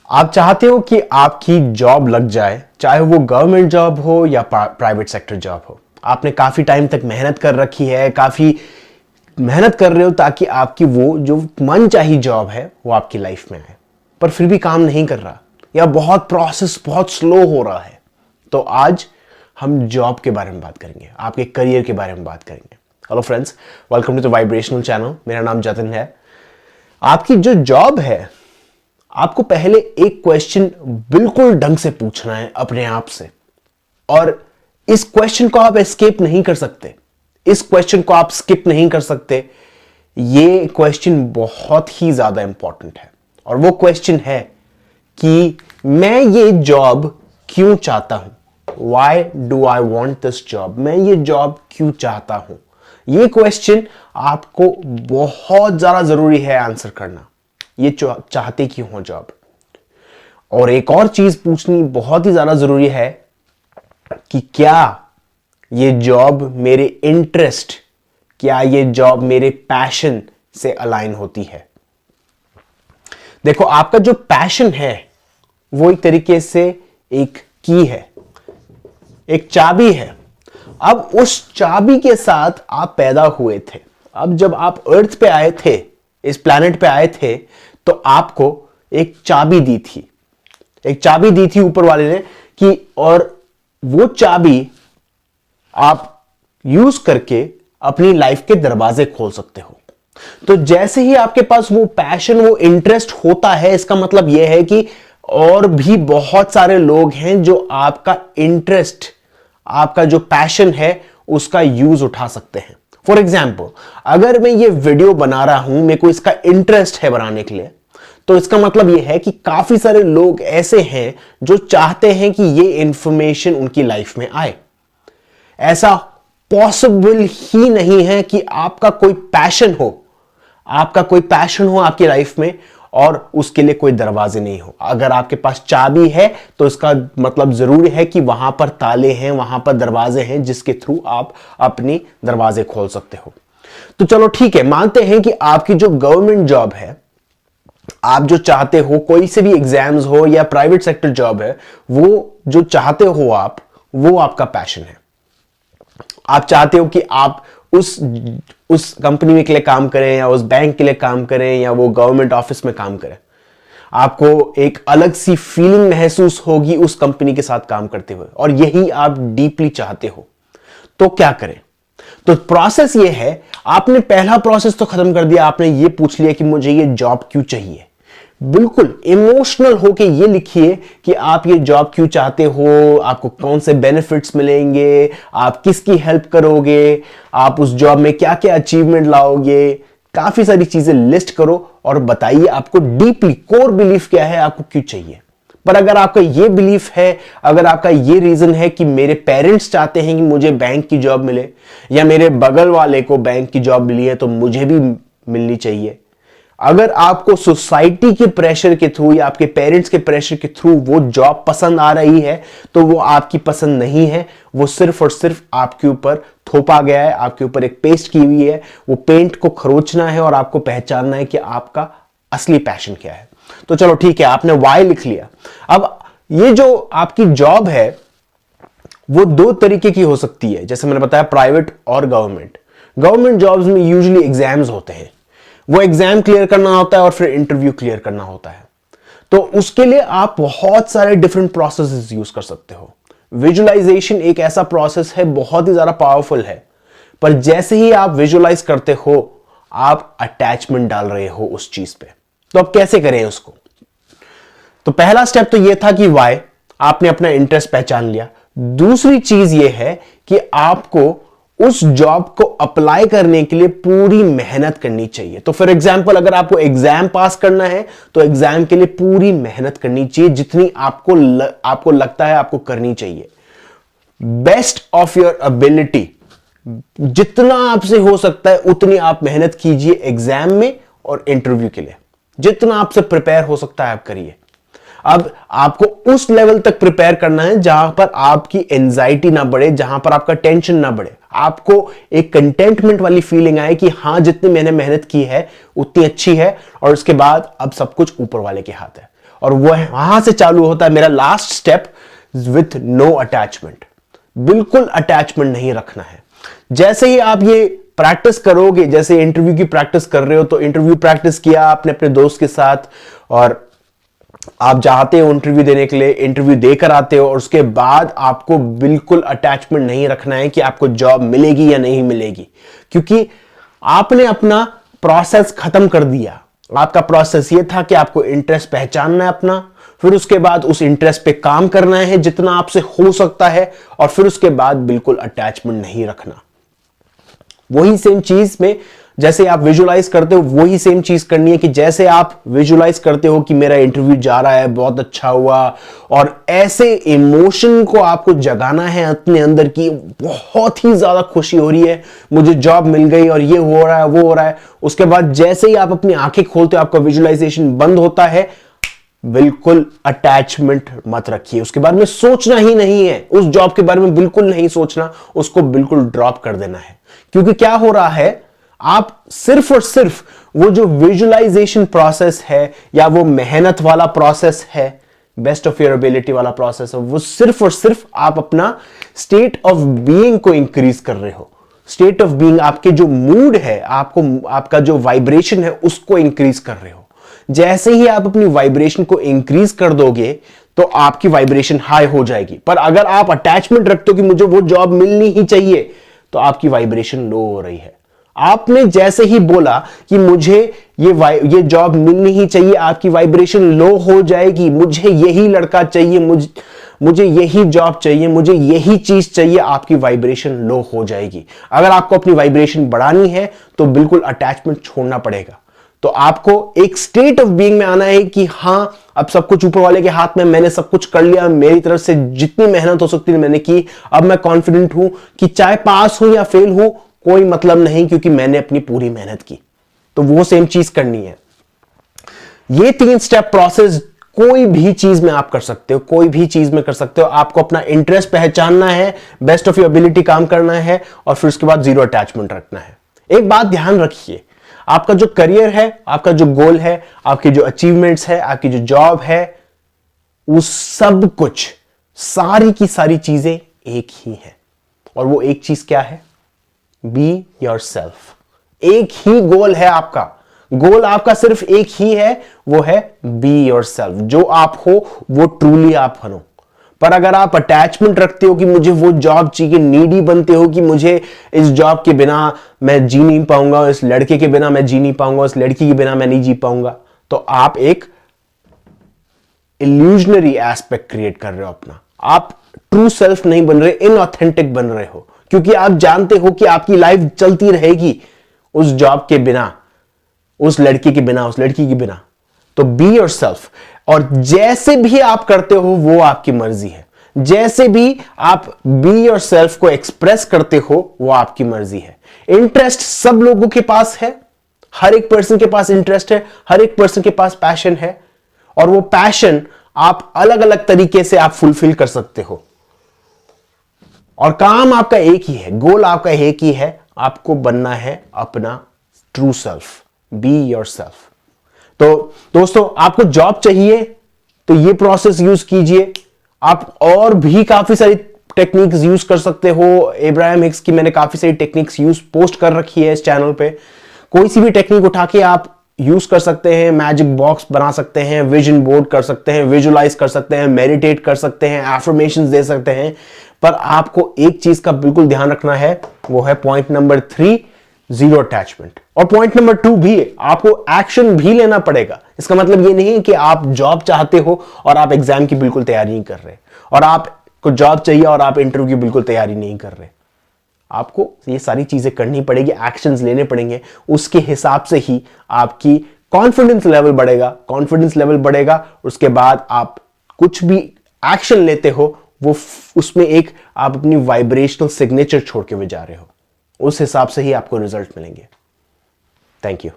आप चाहते हो कि आपकी जॉब लग जाए, चाहे वो गवर्नमेंट जॉब हो या प्राइवेट सेक्टर जॉब हो। आपने काफी टाइम तक मेहनत कर रखी है, काफी मेहनत कर रहे हो ताकि आपकी वो जो मनचाही जॉब है वो आपकी लाइफ में आए, पर फिर भी काम नहीं कर रहा या बहुत प्रोसेस बहुत स्लो हो रहा है। तो आज हम जॉब के बारे में बात करेंगे, आपके करियर के बारे में बात करेंगे। Hello friends, welcome to the vibrational channel. मेरा नाम जतिन है। आपकी जो जॉब है, आपको पहले एक क्वेश्चन बिल्कुल ढंग से पूछना है अपने आप से, और इस क्वेश्चन को आप एस्केप नहीं कर सकते, इस क्वेश्चन को आप स्किप नहीं कर सकते। ये क्वेश्चन बहुत ही ज्यादा इंपॉर्टेंट है, और वो क्वेश्चन है कि मैं ये जॉब क्यों चाहता हूं। Why do I want this job? मैं ये जॉब क्यों चाहता हूं। ये क्वेश्चन आपको बहुत ज्यादा जरूरी है आंसर करना। ये चाहते क्यों हो जॉब। और एक और चीज पूछनी बहुत ही ज्यादा जरूरी है कि क्या ये जॉब मेरे इंटरेस्ट, क्या ये जॉब मेरे पैशन से अलाइन होती है। देखो, आपका जो पैशन है वो एक तरीके से एक की है, एक चाबी है। अब उस चाबी के साथ आप पैदा हुए थे। अब जब आप अर्थ पे आए थे, इस प्लैनेट पे आए थे, तो आपको एक चाबी दी थी, एक चाबी दी थी ऊपर वाले ने कि, और वो चाबी आप यूज करके अपनी लाइफ के दरवाजे खोल सकते हो। तो जैसे ही आपके पास वो पैशन, वो इंटरेस्ट होता है, इसका मतलब यह है कि और भी बहुत सारे लोग हैं जो आपका इंटरेस्ट, आपका जो पैशन है उसका यूज उठा सकते हैं। फॉर एग्जाम्पल, अगर मैं ये वीडियो बना रहा हूं, मेरे को इसका इंटरेस्ट है बनाने के लिए, तो इसका मतलब यह है कि काफी सारे लोग ऐसे हैं जो चाहते हैं कि ये इंफॉर्मेशन उनकी लाइफ में आए। ऐसा पॉसिबल ही नहीं है कि आपका कोई पैशन हो, आपका कोई पैशन हो आपकी लाइफ में और उसके लिए कोई दरवाजे नहीं हो। अगर आपके पास चाबी है तो इसका मतलब जरूरी है कि वहां पर ताले हैं, वहां पर दरवाजे हैं जिसके थ्रू आप अपनी दरवाजे खोल सकते हो। तो चलो ठीक है, मानते हैं कि आपकी जो गवर्नमेंट जॉब है, आप जो चाहते हो, कोई से भी एग्जाम्स हो या प्राइवेट सेक्टर जॉब है, वो जो चाहते हो आप, वो आपका पैशन है। आप चाहते हो कि आप उस कंपनी के लिए काम करें या उस बैंक के लिए काम करें या वो गवर्नमेंट ऑफिस में काम करें। आपको एक अलग सी फीलिंग महसूस होगी उस कंपनी के साथ काम करते हुए, और यही आप डीपली चाहते हो। तो क्या करें। तो प्रोसेस ये है, आपने पहला प्रोसेस तो खत्म कर दिया, आपने ये पूछ लिया कि मुझे ये जॉब क्यों चाहिए। बिल्कुल इमोशनल होके ये लिखिए कि आप ये जॉब क्यों चाहते हो, आपको कौन से बेनिफिट्स मिलेंगे, आप किसकी हेल्प करोगे, आप उस जॉब में क्या क्या अचीवमेंट लाओगे। काफी सारी चीजें लिस्ट करो और बताइए आपको डीपली कोर बिलीफ क्या है, आपको क्यों चाहिए। पर अगर आपका ये बिलीफ है, अगर आपका ये रीजन है कि मेरे पेरेंट्स चाहते हैं कि मुझे बैंक की जॉब मिले, या मेरे बगल वाले को बैंक की जॉब मिली है तो मुझे भी मिलनी चाहिए, अगर आपको सोसाइटी के प्रेशर के थ्रू या आपके पेरेंट्स के प्रेशर के थ्रू वो जॉब पसंद आ रही है, तो वो आपकी पसंद नहीं है। वो सिर्फ और सिर्फ आपके ऊपर थोपा गया है, आपके ऊपर एक पेस्ट की हुई है। वो पेंट को खरोचना है और आपको पहचानना है कि आपका असली पैशन क्या है। तो चलो ठीक है, आपने वाई लिख लिया। अब ये जो आपकी जॉब है वो दो तरीके की हो सकती है, जैसे मैंने बताया, प्राइवेट और गवर्नमेंट। गवर्नमेंट जॉब्स में यूजुअली एग्जाम्स होते हैं, वो एग्जाम क्लियर करना होता है और फिर इंटरव्यू क्लियर करना होता है। तो उसके लिए आप बहुत सारे डिफरेंट प्रोसेसेस यूज कर सकते हो। विजुअलाइजेशन एक ऐसा प्रोसेस है, बहुत ही ज्यादा पावरफुल है, पर जैसे ही आप विजुअलाइज करते हो आप अटैचमेंट डाल रहे हो उस चीज पे। तो अब कैसे करें उसको। तो पहला स्टेप तो यह था कि वाई, आपने अपना इंटरेस्ट पहचान लिया। दूसरी चीज यह है कि आपको उस जॉब को अप्लाई करने के लिए पूरी मेहनत करनी चाहिए। तो फॉर एग्जांपल, अगर आपको एग्जाम पास करना है तो एग्जाम के लिए पूरी मेहनत करनी चाहिए, जितनी आपको लगता है आपको करनी चाहिए। बेस्ट ऑफ योर एबिलिटी, जितना आपसे हो सकता है उतनी आप मेहनत कीजिए एग्जाम में और इंटरव्यू के लिए। जितना आपसे प्रिपेयर हो सकता है आप करिए। अब आपको उस लेवल तक प्रिपेयर करना है जहां पर आपकी एंजाइटी ना बढ़े, जहां पर आपका टेंशन ना बढ़े, आपको एक कंटेंटमेंट वाली फीलिंग आए कि हां, जितनी मैंने मेहनत की है उतनी अच्छी है, और उसके बाद अब सब कुछ ऊपर वाले के हाथ है। और वहां से चालू होता है मेरा last step, with no attachment. बिल्कुल अटैचमेंट नहीं रखना है। जैसे ही आप ये प्रैक्टिस करोगे, जैसे इंटरव्यू की प्रैक्टिस कर रहे हो, तो इंटरव्यू प्रैक्टिस किया आपने अपने दोस्त के साथ, और आप जाते हो इंटरव्यू देने के लिए, इंटरव्यू देकर आते हो, और उसके बाद आपको बिल्कुल अटैचमेंट नहीं रखना है कि आपको जॉब मिलेगी या नहीं मिलेगी, क्योंकि आपने अपना प्रोसेस खत्म कर दिया। आपका प्रोसेस ये था कि आपको इंटरेस्ट पहचानना है अपना, फिर उसके बाद उस इंटरेस्ट पे काम करना है जितना आपसे हो सकता है, और फिर उसके बाद बिल्कुल अटैचमेंट नहीं रखना। वही सेम चीज में जैसे आप विजुलाइज करते हो, वही सेम चीज करनी है कि जैसे आप विजुलाइज करते हो कि मेरा इंटरव्यू जा रहा है, बहुत अच्छा हुआ, और ऐसे इमोशन को आपको जगाना है अपने अंदर की बहुत ही ज्यादा खुशी हो रही है, मुझे जॉब मिल गई और ये हो रहा है वो हो रहा है। उसके बाद जैसे ही आप अपनी आंखें खोलते हो, आपका विजुलाइजेशन बंद होता है, बिल्कुल अटैचमेंट मत रखिए। उसके बारे में सोचना ही नहीं है, उस जॉब के बारे में बिल्कुल नहीं सोचना, उसको बिल्कुल ड्रॉप कर देना है। क्योंकि क्या हो रहा है, आप सिर्फ और सिर्फ वो जो विजुअलाइजेशन प्रोसेस है या वो मेहनत वाला प्रोसेस है, बेस्ट ऑफ योर एबिलिटी वाला प्रोसेस है, वो सिर्फ और सिर्फ आप अपना स्टेट ऑफ बीइंग को इंक्रीज कर रहे हो। स्टेट ऑफ बीइंग, आपके जो मूड है, आपका जो वाइब्रेशन है, उसको इंक्रीज कर रहे हो। जैसे ही आप अपनी वाइब्रेशन को इंक्रीज कर दोगे तो आपकी वाइब्रेशन हाई हो जाएगी। पर अगर आप अटैचमेंट रखते हो कि मुझे वो जॉब मिलनी ही चाहिए, तो आपकी वाइब्रेशन लो हो रही है। आपने जैसे ही बोला कि मुझे ये जॉब मिलनी ही चाहिए, आपकी वाइब्रेशन लो हो जाएगी। मुझे यही लड़का चाहिए, मुझे यही जॉब चाहिए, मुझे यही चीज चाहिए, आपकी वाइब्रेशन लो हो जाएगी। अगर आपको अपनी वाइब्रेशन बढ़ानी है तो बिल्कुल अटैचमेंट छोड़ना पड़ेगा। तो आपको एक स्टेट ऑफ बीइंग में आना है कि हां, अब सब कुछ ऊपर वाले के हाथ में, मैंने सब कुछ कर लिया, मेरी तरफ से जितनी मेहनत हो सकती है मैंने की, अब मैं कॉन्फिडेंट हूं कि चाहे पास हूं या फेल हूं, कोई मतलब नहीं, क्योंकि मैंने अपनी पूरी मेहनत की। तो वो सेम चीज करनी है। ये 3 स्टेप प्रोसेस कोई भी चीज में आप कर सकते हो, कोई भी चीज में कर सकते हो। आपको अपना इंटरेस्ट पहचानना है, बेस्ट ऑफ योर एबिलिटी काम करना है, और फिर उसके बाद जीरो अटैचमेंट रखना है। एक बात ध्यान रखिए, आपका जो करियर है, आपका जो गोल है, आपकी जो अचीवमेंट्स है, आपकी जो जॉब है, वो सब कुछ, सारी की सारी चीजें एक ही है। और वो एक चीज क्या है? Be yourself. एक ही गोल है आपका, गोल आपका सिर्फ एक ही है, वो है बी योरसेल्फ। जो आप हो वो ट्रूली आप बनो। पर अगर आप अटैचमेंट रखते हो कि मुझे वो जॉब चाहिए, नीडी बनते हो कि मुझे इस जॉब के बिना मैं जी नहीं पाऊंगा, इस लड़के के बिना मैं जी नहीं पाऊंगा, इस लड़की के बिना मैं नहीं जी पाऊंगा, तो आप एक इल्यूजनरी एस्पेक्ट क्रिएट कर रहे हो अपना। आप ट्रू सेल्फ नहीं बन रहे, इनऑथेंटिक बन रहे हो, क्योंकि आप जानते हो कि आपकी लाइफ चलती रहेगी उस जॉब के बिना, उस लड़के के बिना, उस लड़की के बिना। तो बी योरसेल्फ, और जैसे भी आप करते हो वो आपकी मर्जी है। जैसे भी आप बी योरसेल्फ को एक्सप्रेस करते हो वो आपकी मर्जी है। इंटरेस्ट सब लोगों के पास है, हर एक पर्सन के पास इंटरेस्ट है, हर एक पर्सन के पास पैशन है, और वो पैशन आप अलग अलग तरीके से आप फुलफिल कर सकते हो। और काम आपका एक ही है, गोल आपका एक ही है, आपको बनना है अपना ट्रू सेल्फ, बी योरसेल्फ। तो दोस्तों, आपको जॉब चाहिए तो ये प्रोसेस यूज कीजिए। आप और भी काफी सारी टेक्निक्स यूज कर सकते हो। अब्राहम हिक्स की मैंने काफी सारी टेक्निक्स पोस्ट कर रखी है इस चैनल पे। कोई सी भी टेक्निक उठा के आप यूज कर सकते हैं। मैजिक बॉक्स बना सकते हैं, विजन बोर्ड कर सकते हैं, विजुलाइज कर सकते हैं, मेडिटेट कर सकते हैं, एफर्मेशंस दे सकते हैं। पर आपको एक चीज का बिल्कुल ध्यान रखना है, वो है पॉइंट नंबर 3, जीरो अटैचमेंट। और पॉइंट नंबर 2 भी है, आपको एक्शन भी लेना पड़ेगा। इसका मतलब ये नहीं कि आप जॉब चाहते हो और आप एग्जाम की बिल्कुल तैयारी नहीं कर रहे, और आपको जॉब चाहिए और आप इंटरव्यू की बिल्कुल तैयारी नहीं कर रहे। आपको ये सारी चीजें करनी पड़ेगी, एक्शंस लेने पड़ेंगे। उसके हिसाब से ही आपकी कॉन्फिडेंस लेवल बढ़ेगा। कॉन्फिडेंस लेवल बढ़ेगा, उसके बाद आप कुछ भी एक्शन लेते हो वो उसमें एक आप अपनी वाइब्रेशनल सिग्नेचर छोड़ के भी जा रहे हो। उस हिसाब से ही आपको रिजल्ट मिलेंगे। Thank you.